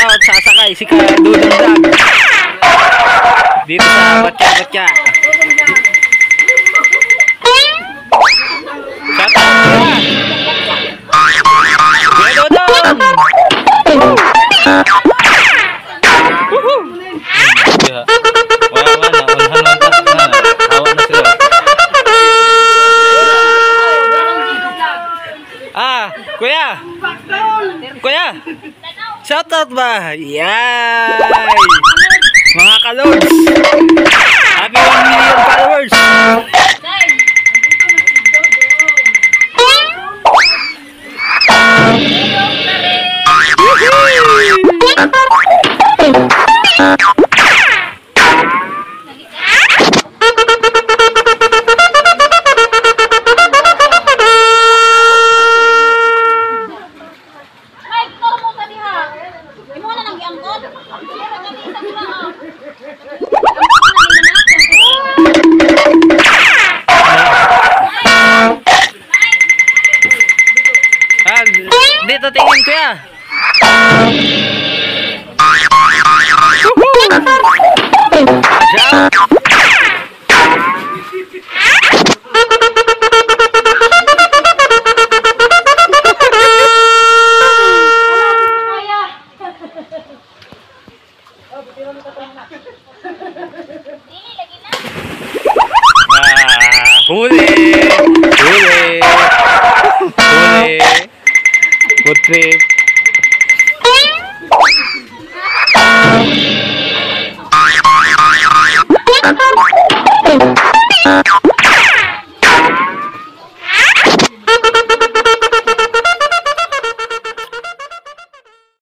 out, sasakay si Dudong Vlog. Dito sa Batya. Shout out kuya. Kuya Dudong. Woohoo. Wala na, unhan lang na. Hawa na sila. Kuya. Shout out ba? Yay! Mga kalods. Happy 1 million followers. Dito tingin kuya. Woohoo!